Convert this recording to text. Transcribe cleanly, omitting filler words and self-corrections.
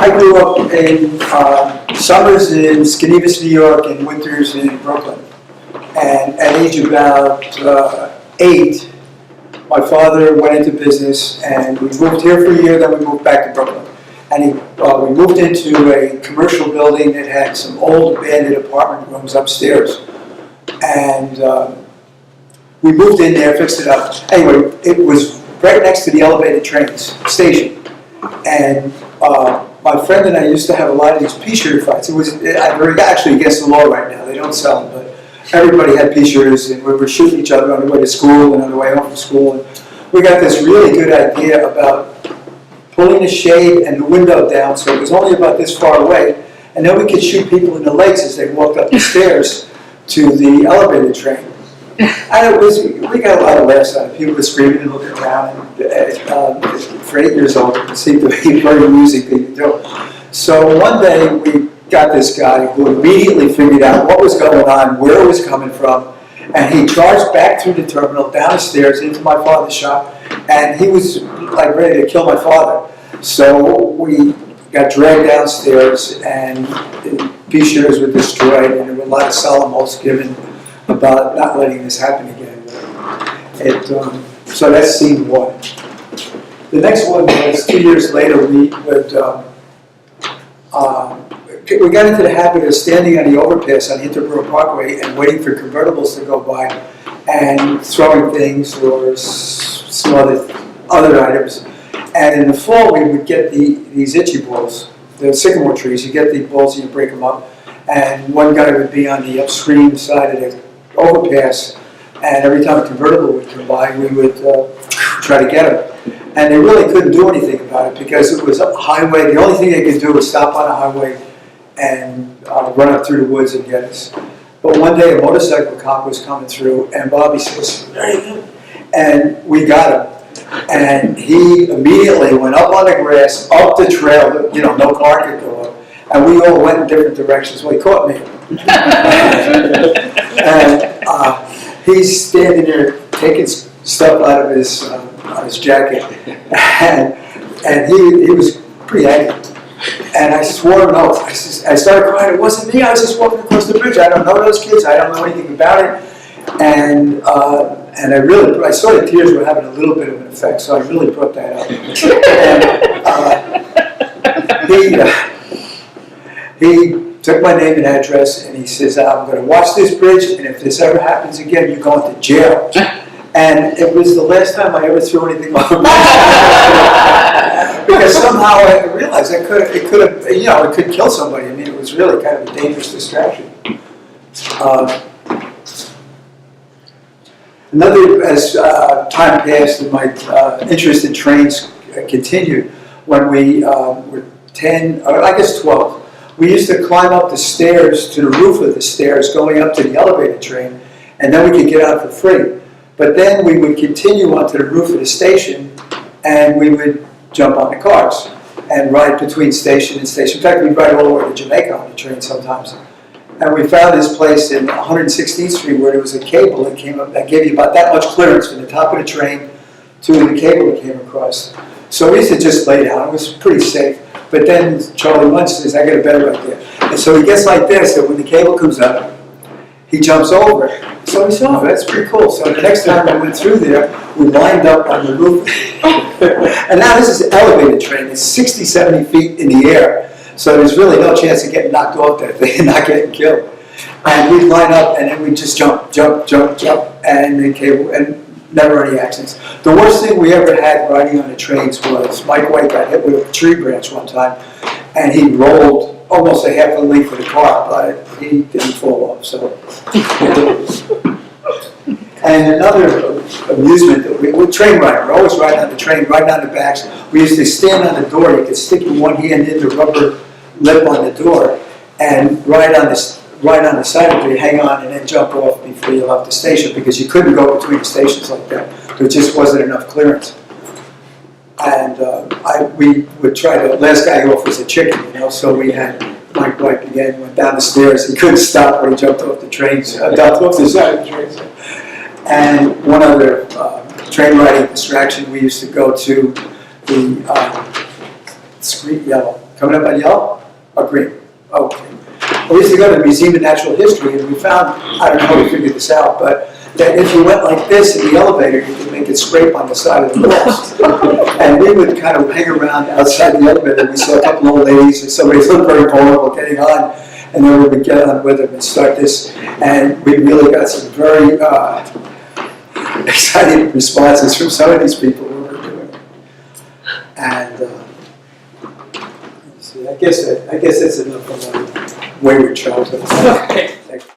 I grew up in summers in Skinevus, New York, and winters in Brooklyn. And at age about 8, my father went into business, and we moved here for a year, then we moved back to Brooklyn. And we moved into a commercial building that had some old abandoned apartment rooms upstairs. And we moved in there, fixed it up. Anyway, it was right next to the elevated trains station. And my friend and I used to have a lot of these P-shirt fights. We're actually against the law right now. They don't sell them, but everybody had P-shirts, and we were shooting each other on the way to school and on the way home from school. And we got this really good idea about pulling the shade and the window down so it was only about this far away, and then we could shoot people in the legs as they walked up the stairs to the elevated train. And we got a lot of laughs out of it. People were screaming and looking around, and for 8 years old, it seemed to be a very amusing thing to do. So one day we got this guy who immediately figured out what was going on, where it was coming from, and he charged back through the terminal, down the stairs, into my father's shop, and he was like ready to kill my father. So we got dragged downstairs, and the P-shirts were destroyed, and there were a lot of solemn oaths given about not letting this happen again. So that's scene one. The next one was 2 years later. We got into the habit of standing on the overpass on the Interborough Parkway and waiting for convertibles to go by and throwing things or some other items. And in the fall, we would get these itchy balls, the sycamore trees. You get the balls and you break them up. And one guy would be on the upstream side of the overpass, and every time a convertible would come by, we would try to get him. And they really couldn't do anything about it because it was a highway. The only thing they could do was stop on a highway and run up through the woods and get us. But one day a motorcycle cop was coming through, and Bobby says, "Very good," and we got him. And he immediately went up on the grass, up the trail, no car could go up. And we all went in different directions. Well, he caught me. And he's standing there taking stuff out of his jacket. And he was pretty angry. And I swore an oath. I started crying. It wasn't me. I was just walking across the bridge. I don't know those kids. I don't know anything about it. And I saw the tears were having a little bit of an effect, so I really brought that up. And he took my name and address, and he says, "I'm going to watch this bridge, and if this ever happens again, you're going to jail." And it was the last time I ever threw anything off a bridge. Because somehow I realized it could kill somebody. I mean, it was really kind of a dangerous distraction. As time passed and my interest in trains continued, when we were 10, or I guess 12, we used to climb up the stairs to the roof of the stairs going up to the elevated train, and then we could get out for free. But then we would continue onto the roof of the station, and we would jump on the cars and ride between station and station. In fact, we'd ride all the way to Jamaica on the train sometimes. And we found this place in 116th Street where there was a cable that came up that gave you about that much clearance from the top of the train to the cable that came across. So we used to just lay down. It was pretty safe. But then Charlie Munch says, "I got a better idea." And so he gets like this, that when the cable comes up, he jumps over it. So we said, "Oh, that's pretty cool." So the next time we went through there, we lined up on the roof. And now this is an elevated train. It's 60, 70 feet in the air. So there's really no chance of getting knocked off that thing and not getting killed. And we'd line up, and then we'd just jump, and the cable, and never any accidents. The worst thing we ever had riding on the trains was Mike White got hit with a tree branch one time, and he rolled almost a half a length of the car, but he didn't fall off. So. And another amusement that we train riding. We're always riding on the train, right on the backs. We used to stand on the door. You could stick your one hand in the rubber lip on the door, and right on the side of it, hang on, and then jump off before you left the station, because you couldn't go between the stations like that. There just wasn't enough clearance. And we would try to. Last guy off was a chicken, So we had Mike White again. Went down the stairs. He couldn't stop when he jumped off the trains. Jumped off the side of the train. And one other train riding distraction, we used to go to the Screet Yellow. Coming up on yellow or green? Okay. We used to go to the Museum of Natural History, and we found, I don't know how we figured this out, but that if you went like this in the elevator, you could make it scrape on the side of the walls. And we would kind of hang around outside the elevator, and we saw a couple old ladies, and somebody looked very vulnerable getting on, and then we would get on with them and start this, and we really got some very exciting responses from some of these people who were doing it. And I guess that's enough of my wayward childhood. Okay.